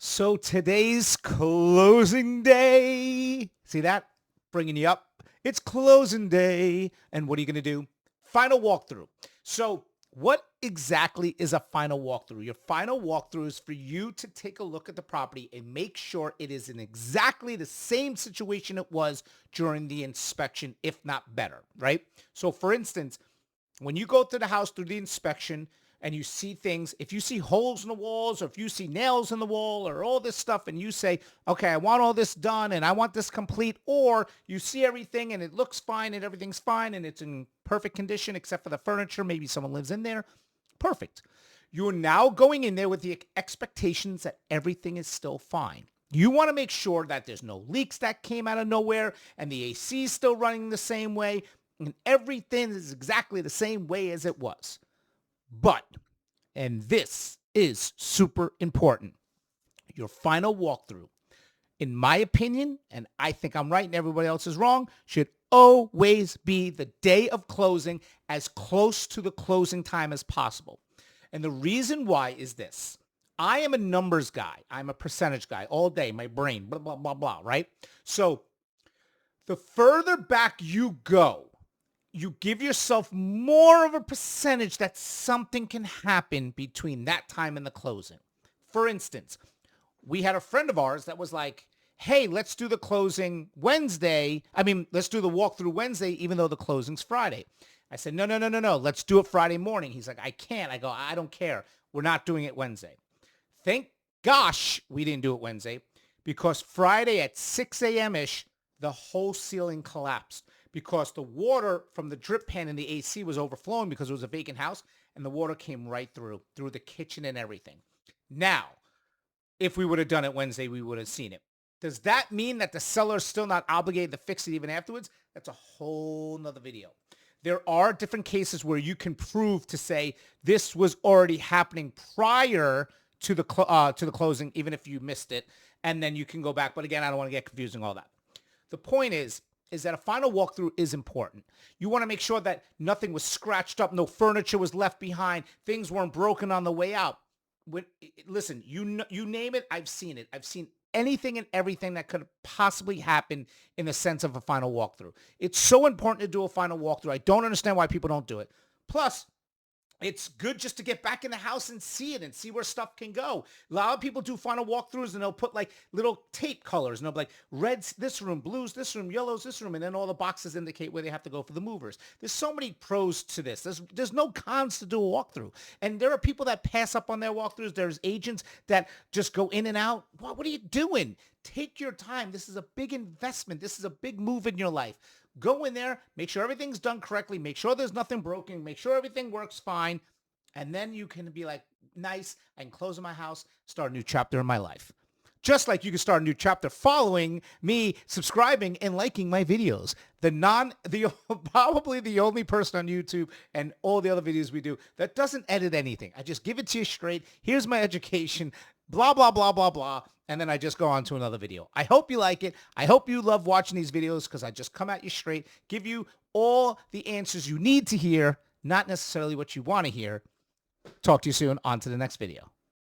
So today's closing day. See that? Bringing you up. It's closing day. And what are you going to do? Final walkthrough. So what exactly is a final walkthrough? Your final walkthrough is for you to take a look at the property and make sure it is in exactly the same situation it was during the inspection, if not better, right? So for instance, when you go through the house through the inspection and you see things, if you see holes in the walls or if you see nails in the wall or all this stuff and you say, okay, I want all this done and I want this complete, or you see everything and it looks fine and everything's fine and it's in perfect condition except for the furniture, maybe someone lives in there, perfect. You're now going in there with the expectations that everything is still fine. You want to make sure that there's no leaks that came out of nowhere and the AC is still running the same way and everything is exactly the same way as it was. But, and this is super important, your final walkthrough, in my opinion, and I think I'm right and everybody else is wrong, should always be the day of closing, as close to the closing time as possible. And the reason why is this. I am a numbers guy. I'm a percentage guy all day, my brain, blah, blah, blah, blah, right? So the further back you go, you give yourself more of a percentage that something can happen between that time and the closing. For instance, we had a friend of ours that was like, hey, let's do the closing Wednesday. Let's do the walkthrough Wednesday, even though the closing's Friday. I said, no. Let's do it Friday morning. He's like, I can't. I go, I don't care. We're not doing it Wednesday. Thank gosh we didn't do it Wednesday, because Friday at 6 a.m.-ish, the whole ceiling collapsed because the water from the drip pan in the AC was overflowing because it was a vacant house, and the water came right through the kitchen and everything. Now, if we would have done it Wednesday, we would have seen it. Does that mean that the seller is still not obligated to fix it even afterwards? That's a whole nother video. There are different cases where you can prove to say this was already happening prior to the closing, even if you missed it, and then you can go back. But again, I don't want to get confusing all that. The point is that a final walkthrough is important. You want to make sure that nothing was scratched up, no furniture was left behind, things weren't broken on the way out. Listen, you name it, I've seen it. I've seen anything and everything that could possibly happen in the sense of a final walkthrough. It's so important to do a final walkthrough. I don't understand why people don't do it. Plus, it's good just to get back in the house and see it and see where stuff can go. A lot of people do final walkthroughs and they'll put like little tape colors and they'll be like reds this room, blues this room, yellows this room, and then all the boxes indicate where they have to go for the movers. There's so many pros to this. There's no cons to do a walkthrough. And there are people that pass up on their walkthroughs. There's agents that just go in and out. What are you doing? Take your time. This is a big investment. This is a big move in your life. Go in there, make sure everything's done correctly, make sure there's nothing broken, make sure everything works fine, and then you can be like, nice, I can close in my house, start a new chapter in my life. Just like you can start a new chapter following me, subscribing, and liking my videos. Probably the only person on YouTube and all the other videos we do that doesn't edit anything. I just give it to you straight. Here's my education, blah, blah, blah, blah, blah. And then I just go on to another video. I hope you like it. I hope you love watching these videos because I just come at you straight, give you all the answers you need to hear, not necessarily what you want to hear. Talk to you soon. On to the next video.